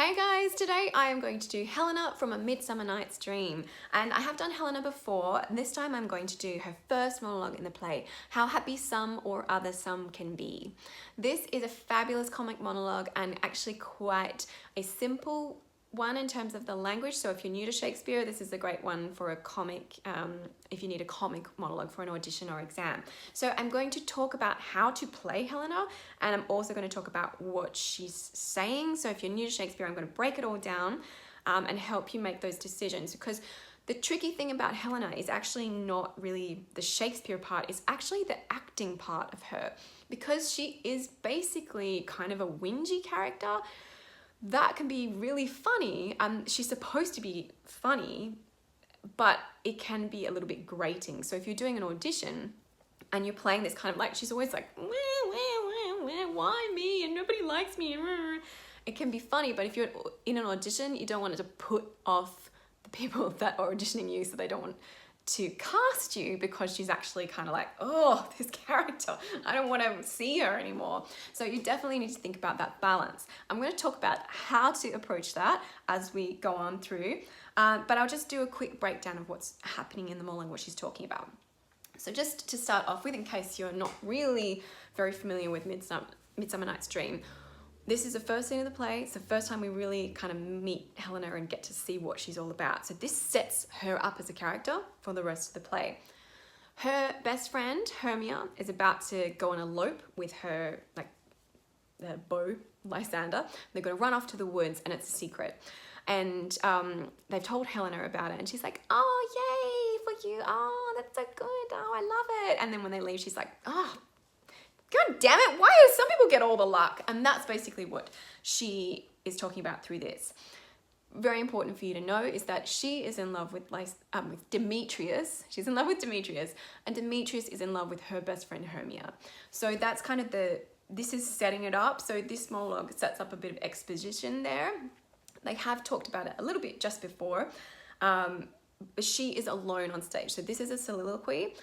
Hey guys, today I am going to do Helena from A Midsummer Night's Dream, and I have done Helena before. This time I'm going to do her first monologue in the play, How Happy Some or Other Some Can Be. This is a fabulous comic monologue and actually quite a simple one in terms of the language. So if you're new to Shakespeare, this is a great one for a comic, if you need a comic monologue for an audition or exam. So I'm going to talk about how to play Helena, and I'm also going to talk about what she's saying. So if you're new to Shakespeare, I'm going to break it all down and help you make those decisions, because the tricky thing about Helena is actually not really the Shakespeare part, it's actually the acting part of her, because she is basically kind of a whingy character. That can be really funny. She's supposed to be funny, but it can be a little bit grating. So if you're doing an audition and you're playing this kind of like, she's always like, why me? And nobody likes me. It can be funny, but if you're in an audition, you don't want it to put off the people that are auditioning you, so they don't want to cast you, because she's actually kind of like, oh, this character, I don't want to see her anymore. So you definitely need to think about that balance. I'm going to talk about how to approach that as we go on through, but I'll just do a quick breakdown of what's happening in the monologue, what she's talking about. So just to start off with, in case you're not really very familiar with Midsummer Night's Dream, this is the first scene of the play. It's the first time we really kind of meet Helena and get to see what she's all about. So this sets her up as a character for the rest of the play. Her best friend, Hermia, is about to go on a elope with her beau, Lysander. They're going to run off to the woods, and it's a secret. And they've told Helena about it, and she's like, oh, yay for you. Oh, that's so good. Oh, I love it. And then when they leave, she's like, oh, God damn it, why do some people get all the luck? And that's basically what she is talking about through this. Very important for you to know is that she is in love with Demetrius. She's in love with Demetrius, and Demetrius is in love with her best friend Hermia. So that's kind of this is setting it up. So this monologue sets up a bit of exposition there. They have talked about it a little bit just before, but she is alone on stage. So this is a soliloquy.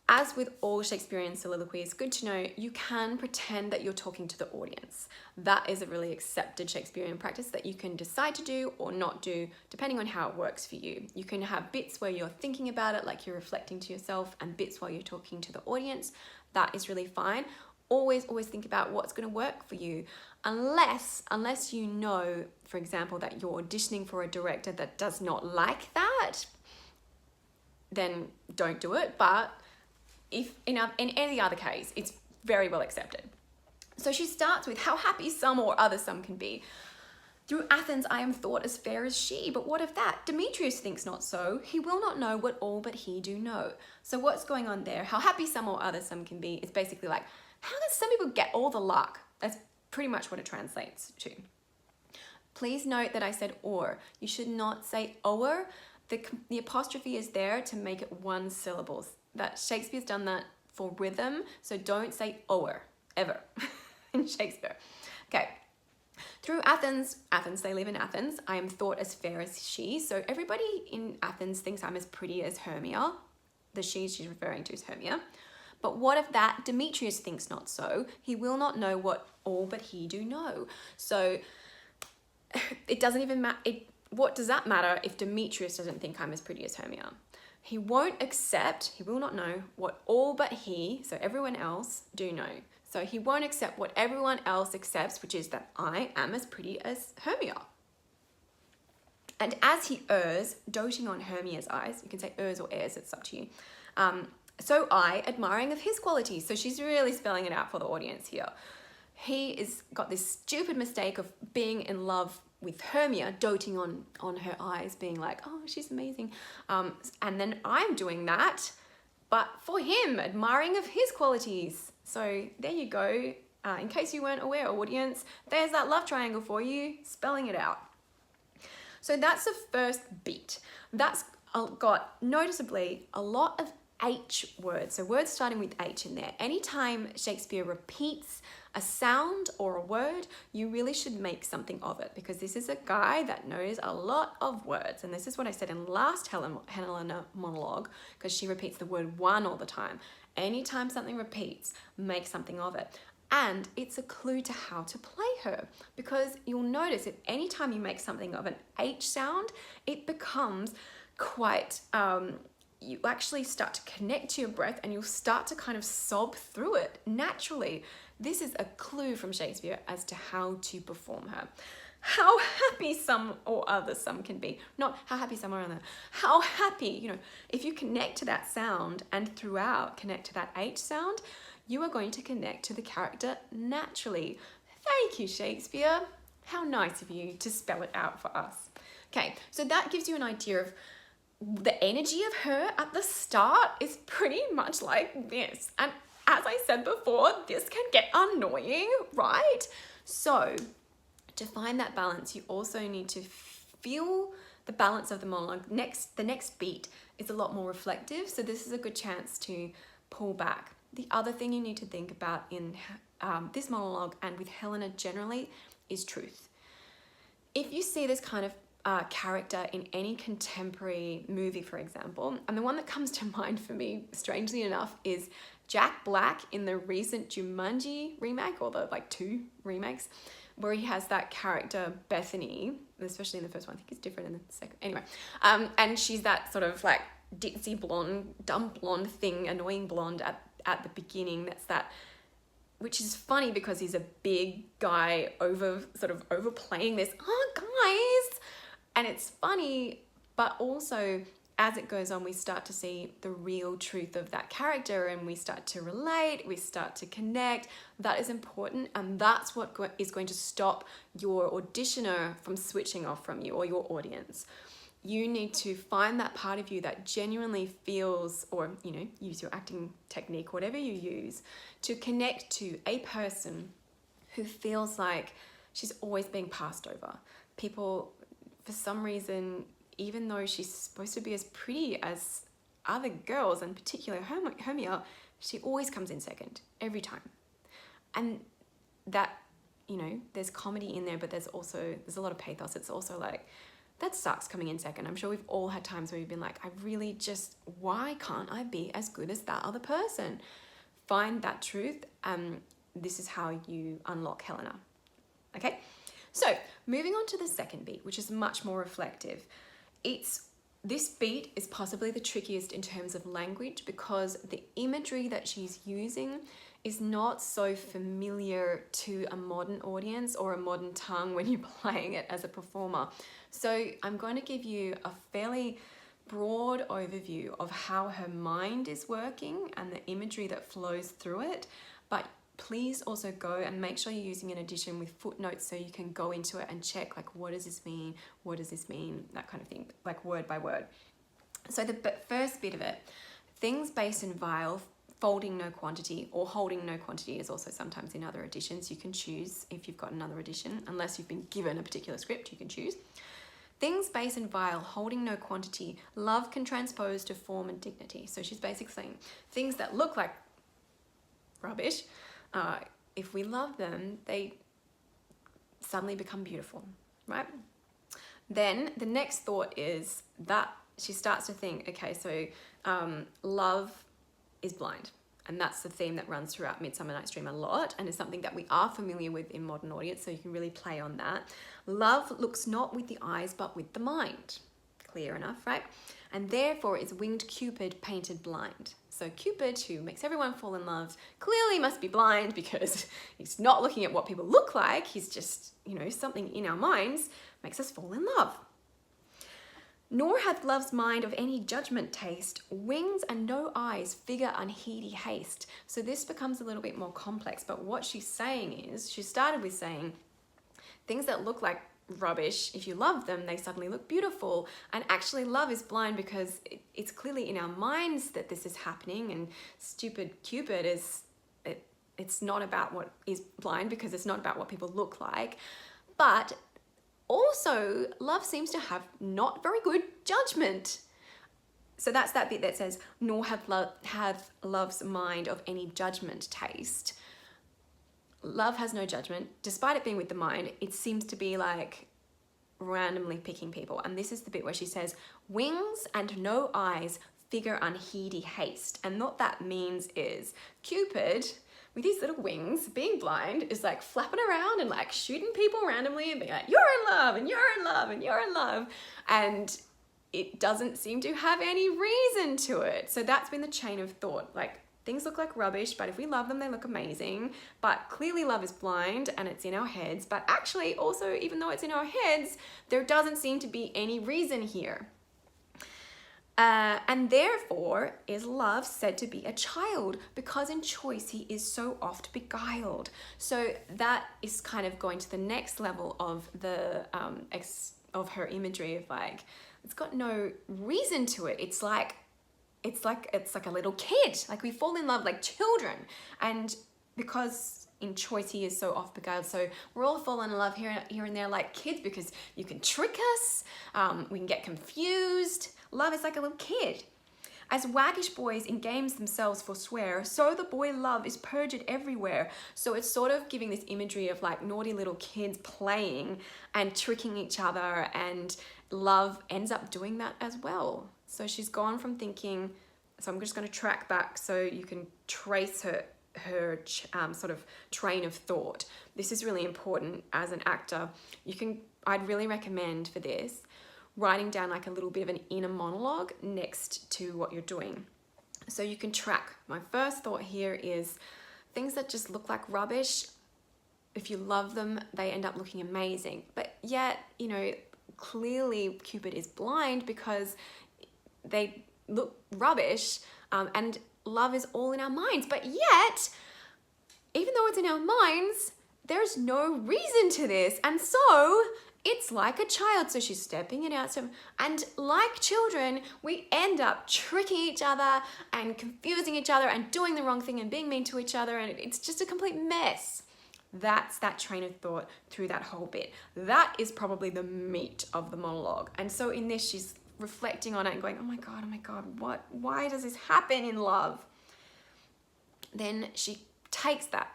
As with all Shakespearean soliloquies, good to know you can pretend that you're talking to the audience. That is a really accepted Shakespearean practice that you can decide to do or not do, depending on how it works for you. You can have bits where you're thinking about it, like you're reflecting to yourself, and bits while you're talking to the audience. That is really fine. Always think about what's going to work for you. Unless you know, for example, that you're auditioning for a director that does not like that, then don't do it. But if in any other case, it's very well accepted. So she starts with, how happy some or other some can be. Through Athens I am thought as fair as she, but what of that? Demetrius thinks not so. He will not know what all but he do know. So what's going on there? How happy some or other some can be is basically like, how does some people get all the luck? That's pretty much what it translates to. Please note that I said or. You should not say o'er. The apostrophe is there to make it one syllable. That Shakespeare's done that for rhythm, so don't say o'er, ever, in Shakespeare. Okay, through Athens, they live in Athens, I am thought as fair as she, so everybody in Athens thinks I'm as pretty as Hermia. The she's referring to is Hermia. But what of that? Demetrius thinks not so. He will not know what all but he do know. So it doesn't even matter. What does that matter if Demetrius doesn't think I'm as pretty as Hermia? He won't accept, he will not know what all but he, so everyone else, do know. So he won't accept what everyone else accepts, which is that I am as pretty as Hermia. And as he errs, doting on Hermia's eyes, you can say errs or airs, it's up to you. So I, admiring of his qualities. So she's really spelling it out for the audience here. He is got this stupid mistake of being in love with Hermia, doting on her eyes, being like, oh, she's amazing. And then I'm doing that, but for him, admiring of his qualities. So there you go. In case you weren't aware, audience, there's that love triangle for you, spelling it out. So that's the first beat. That's got noticeably a lot of H words, so words starting with H in there. Anytime Shakespeare repeats a sound or a word, you really should make something of it, because this is a guy that knows a lot of words. And this is what I said in last Helena monologue, because she repeats the word one all the time. Anytime something repeats, make something of it. And it's a clue to how to play her, because you'll notice that anytime you make something of an H sound, it becomes quite, you actually start to connect to your breath and you'll start to kind of sob through it naturally. This is a clue from Shakespeare as to how to perform her. How happy some can be. Not how happy some or other. How happy, you know, if you connect to that sound and throughout connect to that H sound, you are going to connect to the character naturally. Thank you, Shakespeare. How nice of you to spell it out for us. Okay, so that gives you an idea of the energy of her at the start is pretty much like this. And as I said before, this can get annoying, right? So to find that balance, you also need to feel the balance of the monologue. The next beat is a lot more reflective, so this is a good chance to pull back. The other thing you need to think about in this monologue and with Helena generally is truth. If you see this kind of character in any contemporary movie, for example, and the one that comes to mind for me, strangely enough, is Jack Black in the recent Jumanji remake, or the like 2 remakes, where he has that character Bethany, especially in the first one. I think it's different in the second. Anyway, and she's that sort of like ditzy blonde, dumb blonde thing, annoying blonde at the beginning. That's that, which is funny because he's a big guy overplaying this, oh guys, and it's funny, but also as it goes on, we start to see the real truth of that character and we start to relate, we start to connect. That is important, and that's what is going to stop your auditioner from switching off from you, or your audience. You need to find that part of you that genuinely feels, or, you know, use your acting technique, whatever you use, to connect to a person who feels like she's always being passed over. People, for some reason, even though she's supposed to be as pretty as other girls, and particularly Hermia, she always comes in second, every time. And that, you know, there's comedy in there, but there's a lot of pathos. It's also like, that sucks coming in second. I'm sure we've all had times where we've been like, why can't I be as good as that other person? Find that truth. This is how you unlock Helena. Okay, so moving on to the second beat, which is much more reflective. This beat is possibly the trickiest in terms of language, because the imagery that she's using is not so familiar to a modern audience or a modern tongue when you're playing it as a performer. So I'm going to give you a fairly broad overview of how her mind is working and the imagery that flows through it, but please also go and make sure you're using an audition with footnotes so you can go into it and check, like, what does this mean? What does this mean? That kind of thing, like word by word. So the first bit of it, things base and vile, folding no quantity, or holding no quantity is also sometimes in other editions. You can choose if you've got another edition, unless you've been given a particular script, you can choose. Things base and vile, holding no quantity, love can transpose to form and dignity. So she's basically saying things that look like rubbish, if we love them, they suddenly become beautiful, right? Then the next thought is that she starts to think, okay, so love is blind. And that's the theme that runs throughout Midsummer Night's Dream a lot, and is something that we are familiar with in modern audience, so you can really play on that. Love looks not with the eyes, but with the mind. Clear enough, right? And therefore is winged Cupid painted blind. So Cupid, who makes everyone fall in love, clearly must be blind, because he's not looking at what people look like. He's just, you know, something in our minds makes us fall in love. Nor hath love's mind of any judgment taste, wings and no eyes, figure unheedy haste. So this becomes a little bit more complex, but what she's saying is, she started with saying things that look like rubbish, if you love them, they suddenly look beautiful. And actually love is blind because it's clearly in our minds that this is happening, and stupid Cupid it's not about what is blind, because it's not about what people look like. But also, love seems to have not very good judgment. So that's that bit that says, nor hath love's mind of any judgment taste. Love has no judgment. Despite it being with the mind, it seems to be like randomly picking people. And this is the bit where she says, wings and no eyes, figure unheedy haste. And what that means is Cupid with his little wings, being blind, is like flapping around and like shooting people randomly and being like, you're in love and you're in love and you're in love. And it doesn't seem to have any reason to it. So that's been the chain of thought. Like, things look like rubbish, but if we love them, they look amazing. But clearly love is blind and it's in our heads. But actually also, even though it's in our heads, there doesn't seem to be any reason here. And therefore is love said to be a child, because in choice he is so oft beguiled. So that is kind of going to the next level of the of her imagery of like, it's got no reason to it. It's like a little kid. Like, we fall in love like children, and because in choice he is so oft beguiled, so we're all falling in love here and there like kids, because you can trick us, we can get confused. Love is like a little kid. As waggish boys in games themselves forswear, so the boy love is perjured everywhere. So it's sort of giving this imagery of like naughty little kids playing and tricking each other, and love ends up doing that as well. So she's gone from thinking, so I'm just going to track back so you can trace her sort of train of thought. This is really important as an actor. I'd really recommend for this, writing down like a little bit of an inner monologue next to what you're doing. So you can track. My first thought here is things that just look like rubbish. If you love them, they end up looking amazing. But yet, you know, clearly Cupid is blind because they look rubbish, and love is all in our minds. But yet, even though it's in our minds, there's no reason to this. And so it's like a child. So she's stepping it out. And like children, we end up tricking each other and confusing each other and doing the wrong thing and being mean to each other. And it's just a complete mess. That's that train of thought through that whole bit. That is probably the meat of the monologue. And so in this, she's reflecting on it and going, oh my God, why does this happen in love? Then she takes that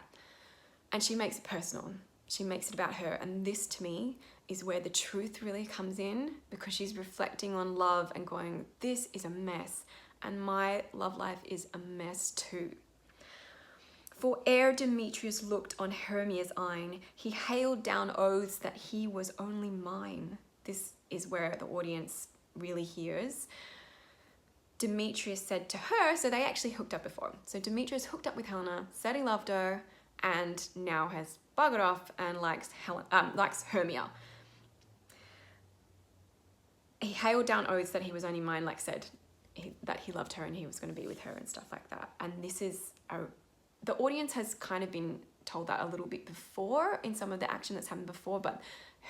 and she makes it personal. She makes it about her. And this, to me, is where the truth really comes in, because she's reflecting on love and going, this is a mess, and my love life is a mess too. For ere Demetrius looked on Hermia's eyne, he hailed down oaths that he was only mine. This is where the audience really hears. Demetrius said to her, so they actually hooked up before. So Demetrius hooked up with Helena, said he loved her, and now has buggered off and likes Hermia. He hailed down oaths that he was only mine, like said that he loved her and he was going to be with her and stuff like that. And this is the audience has kind of been told that a little bit before in some of the action that's happened before, but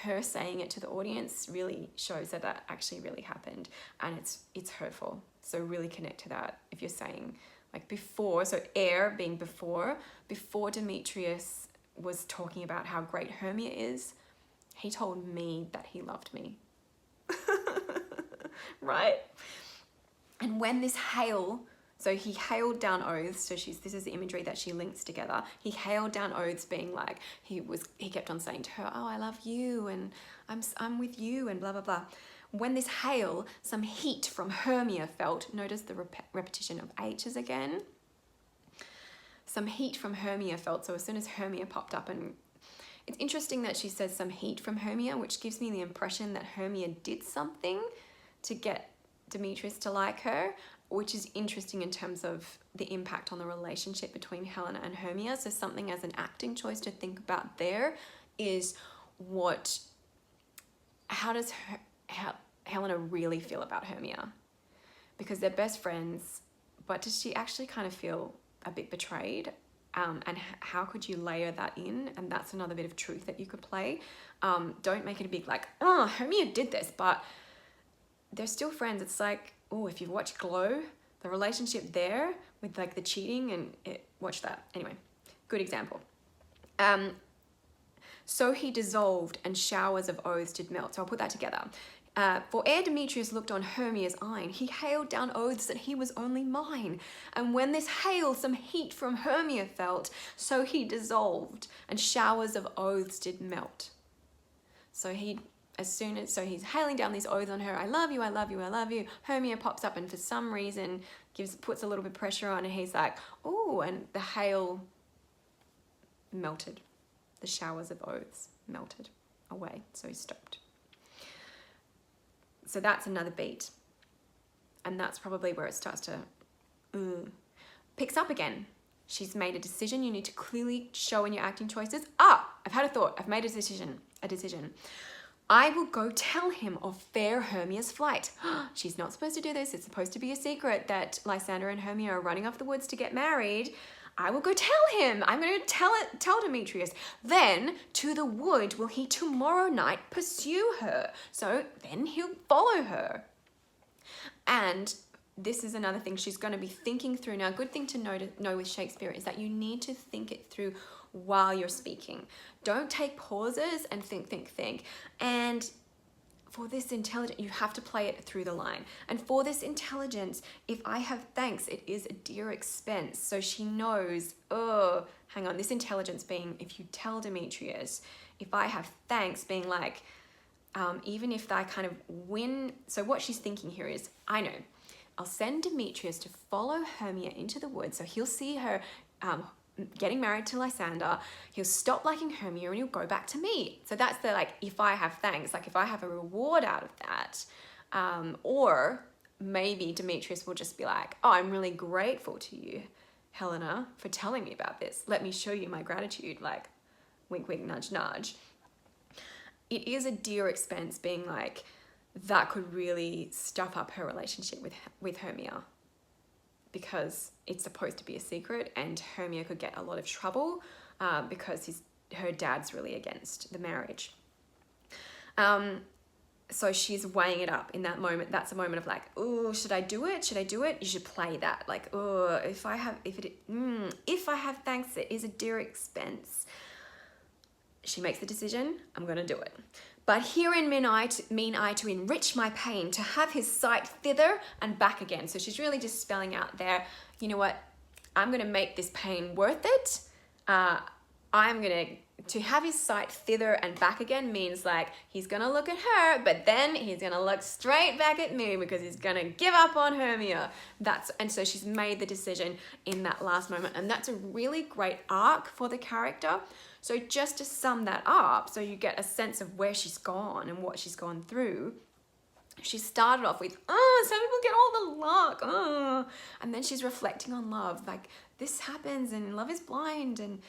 her saying it to the audience really shows that that actually really happened, and it's hurtful. So really connect to that. If you're saying like before, so ere being before Demetrius was talking about how great Hermia is, he told me that he loved me. Right? And when this hail, so he hailed down oaths, so this is the imagery that she links together. He hailed down oaths, being like, he kept on saying to her, oh, I love you, and I'm with you, and blah, blah, blah. When this hail, some heat from Hermia felt, notice the repetition of H's again. Some heat from Hermia felt, so as soon as Hermia popped up, and it's interesting that she says some heat from Hermia, which gives me the impression that Hermia did something to get Demetrius to like her, which is interesting in terms of the impact on the relationship between Helena and Hermia. So something as an acting choice to think about there is how does Helena really feel about Hermia? Because they're best friends, but does she actually kind of feel a bit betrayed? And how could you layer that in? And that's another bit of truth that you could play. Don't make it a big like, oh, Hermia did this, but they're still friends. It's like, oh, if you've watched Glow, the relationship there with like the cheating and watch that. Anyway, good example. So he dissolved and showers of oaths did melt. So I'll put that together. For ere Demetrius looked on Hermia's eyne, he hailed down oaths that he was only mine. And when this hail some heat from Hermia felt, so he dissolved and showers of oaths did melt. So he's hailing down these oaths on her. I love you, I love you, I love you. Hermia pops up and for some reason puts a little bit of pressure on, and he's like, oh, and the hail melted. The showers of oaths melted away, so he stopped. So that's another beat. And that's probably where it starts to picks up again. She's made a decision. You need to clearly show in your acting choices. I've had a thought. I've made a decision. I will go tell him of fair Hermia's flight. She's not supposed to do this. It's supposed to be a secret that Lysander and Hermia are running off the woods to get married. I will go tell him. I'm going to tell Demetrius. Then to the wood will he tomorrow night pursue her. So then he'll follow her. And this is another thing she's going to be thinking through. Now, a good thing to know with Shakespeare is that you need to think it through while you're speaking. Don't take pauses and think. And for this intelligence, you have to play it through the line. And for this intelligence, if I have thanks, it is a dear expense. So she knows, hang on, this intelligence being, if you tell Demetrius, if I have thanks, being like, even if I kind of win. So what she's thinking here is, I know, I'll send Demetrius to follow Hermia into the woods. So he'll see her getting married to Lysander. He'll stop liking Hermia and he'll go back to me. So that's the, like, if I have thanks, like if I have a reward out of that. Or maybe Demetrius will just be like, I'm really grateful to you, Helena, for telling me about this. Let me show you my gratitude, like wink, wink, nudge, nudge. It is a dear expense being like, that could really stuff up her relationship with Hermia, because it's supposed to be a secret and Hermia could get a lot of trouble because her dad's really against the marriage. So she's weighing it up in that moment. That's a moment of like, oh, should I do it? Should I do it? You should play that. Like, oh, if I have thanks, it is a dear expense. She makes the decision, I'm going to do it. But herein mean I to enrich my pain, to have his sight thither and back again. So she's really just spelling out there, you know what, I'm going to make this pain worth it. I'm going to have his sight thither and back again means like he's going to look at her, but then he's going to look straight back at me because he's going to give up on Hermia. And so she's made the decision in that last moment. And that's a really great arc for the character. So just to sum that up, so you get a sense of where she's gone and what she's gone through, she started off with, some people get all the luck, and then she's reflecting on love, like this happens and love is blind and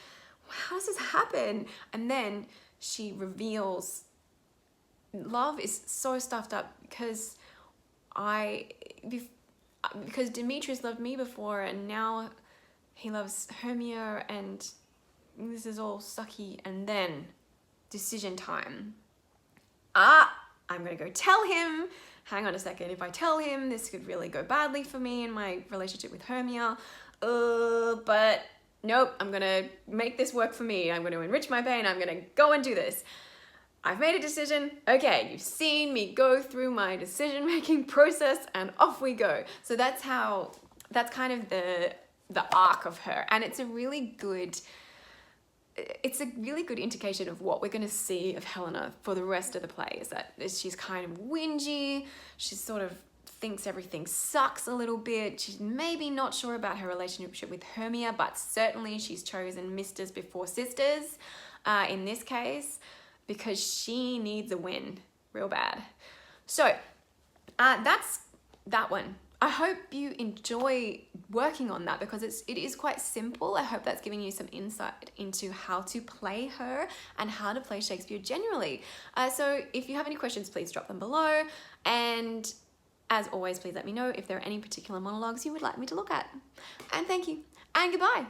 how does this happen? And then she reveals love is so stuffed up because Demetrius loved me before and now he loves Hermia and this is all sucky. And then decision time. I'm gonna go tell him. Hang on a second. If I tell him, this could really go badly for me in my relationship with Hermia. But nope, I'm gonna make this work for me. I'm gonna enrich my pain. I'm gonna go and do this. I've made a decision. Okay, you've seen me go through my decision-making process and off we go. So that's kind of the arc of her. And it's a really good indication of what we're going to see of Helena for the rest of the play, is that she's kind of whingy, she sort of thinks everything sucks a little bit, she's maybe not sure about her relationship with Hermia, but certainly she's chosen misters before sisters in this case, because she needs a win real bad. So that's that one. I hope you enjoy working on that because it is quite simple. I hope that's giving you some insight into how to play her and how to play Shakespeare generally. So if you have any questions, please drop them below. And as always, please let me know if there are any particular monologues you would like me to look at. And thank you and goodbye.